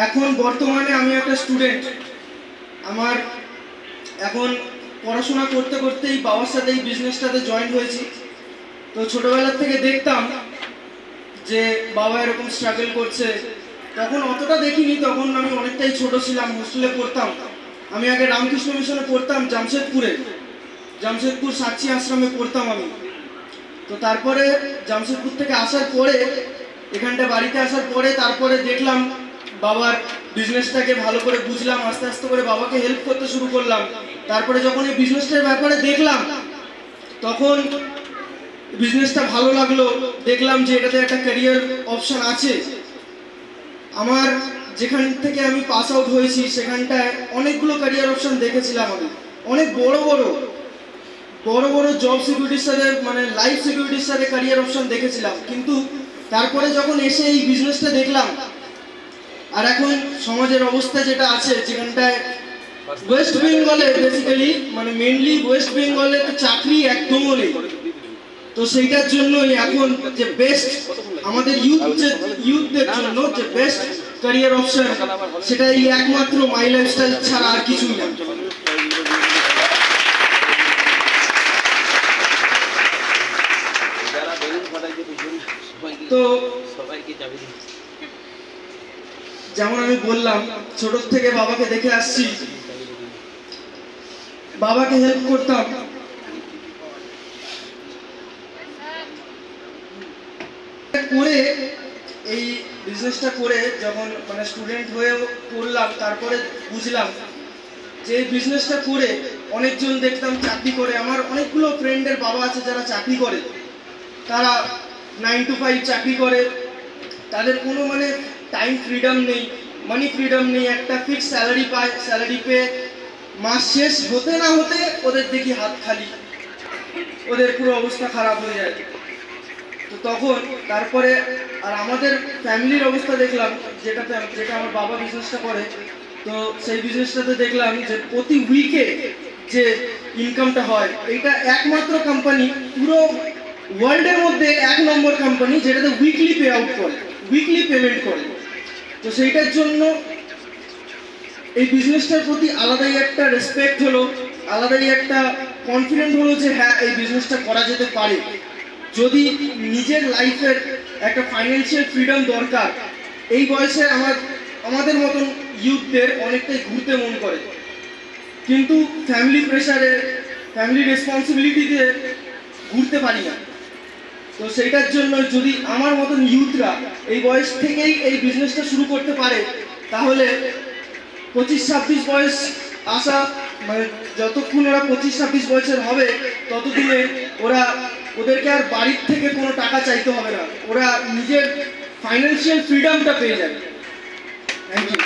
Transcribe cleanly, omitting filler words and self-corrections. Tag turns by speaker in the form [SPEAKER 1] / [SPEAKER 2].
[SPEAKER 1] এখন বর্তমানে আমি একটা স্টুডেন্ট। আমার এখন পড়াশোনা করতে করতেই বাবার সাথে এই বিজনেসটাতে জয়েন হয়েছি। তো ছোটবেলার থেকে দেখতাম যে বাবা এরকম স্ট্রাগল করছে। তখন অতটা দেখিনি, তখন আমি অনেকটাই ছোট ছিলাম, হোস্টেলে পড়তাম। আমি আগে রামকৃষ্ণ মিশনে পড়তাম জামশেদপুর সাচ্চি আশ্রমে পড়তাম আমি। তো তারপরে জামশেদপুর থেকে আসার পরে, এখানটা বাড়িতে আসার পরে তারপরে দেখলাম বাবার বিজনেসটাকে ভালো করে বুঝলাম, আস্তে আস্তে করে বাবাকে হেল্প করতে শুরু করলাম। তারপরে যখন এই বিজনেসটার ব্যাপারে দেখলাম, তখন বিজনেসটা ভালো লাগলো। দেখলাম যে এটাতে একটা ক্যারিয়ার অপশন আছে। আমার যেখান থেকে আমি পাস আউট হয়েছি সেখানটায় অনেকগুলো ক্যারিয়ার অপশন দেখেছিলাম। আমি অনেক বড় বড় জব সিকিউরিটির সাথে, মানে লাইফ সিকিউরিটির সাথে ক্যারিয়ার অপশন দেখেছিলাম। কিন্তু তারপরে যখন এসে এই বিজনেসটা দেখলাম, আর এখন সমাজের অবস্থা যেটা আছে, যেখানটায় ওয়েস্ট বেঙ্গলে বেসিক্যালি, মানে মেনলি ওয়েস্ট বেঙ্গলে চাকরি একদমও নেই। তো সেইটার জন্যই এখন যে বেস্ট আমাদের ইউথদের জন্য যে বেস্ট ক্যারিয়ার অপশন, সেটা এই একমাত্র মাই লাইফস্টাইল ছাড়া আর কিছুই না। তো যেমন আমি বললাম, ছোট থেকে বাবাকে দেখে আসছি, বাবাকে হেল্প করতাম। করে এই বিজনেসটা করে যখন মানে স্টুডেন্ট হয়ে করলাম, তারপরে বুঝলাম যে এই বিজনেসটা করে অনেকজন দেখতাম চাকরি করে। আমার অনেকগুলো ফ্রেন্ডের বাবা আছে যারা চাকরি করে, তারা 9 to 5 চাকরি করে। তাদের কোনো মানে টাইম ফ্রিডম নেই, মানি ফ্রিডম নেই। একটা ফিক্স স্যালারি পায়, স্যালারি পেয়ে মাস শেষ হতে না হতে ওদের দেখি হাত খালি, ওদের পুরো অবস্থা খারাপ হয়ে যায়। তো তখন তারপরে আর আমাদের ফ্যামিলির অবস্থা দেখলাম, যেটা আমার বাবা বিজনেসটা করে। তো সেই বিজনেসটাতে দেখলাম যে প্রতি উইকে যে ইনকামটা হয়, এইটা একমাত্র কোম্পানি পুরো ওয়ার্ল্ডের মধ্যে 1 নম্বর কোম্পানি যেটাতে উইকলি পে আউট করে, উইকলি পেমেন্ট করে। তো সেইটার জন্য এই বিজনেসটার প্রতি আলাদাই একটা রেসপেক্ট হলো, আলাদাই একটা কনফিডেন্ট হলো যে হ্যাঁ, এই বিজনেসটা করা যেতে পারে। যদি নিজের লাইফের একটা ফাইন্যান্সিয়াল ফ্রিডম দরকার, এই বয়সে আমাদের মতন ইউথদের অনেকটাই ঘুরতে মন করে, কিন্তু ফ্যামিলি প্রেশারে, ফ্যামিলি রেসপন্সিবিলিটিতে ঘুরতে পারি না। তো সেইটার জন্য যদি আমার মতন ইউথরা এই বয়স থেকেই এই বিজনেসটা শুরু করতে পারে, তাহলে 25-26 বয়স আসা, মানে যতক্ষণ ওরা 25-26 বয়সের হবে, ততদিনে ওদেরকে আর বাড়ির থেকে কোনো টাকা চাইতে হবে না, ওরা নিজের ফাইন্যান্সিয়াল ফ্রিডমটা পেয়ে যাবে। Thank you.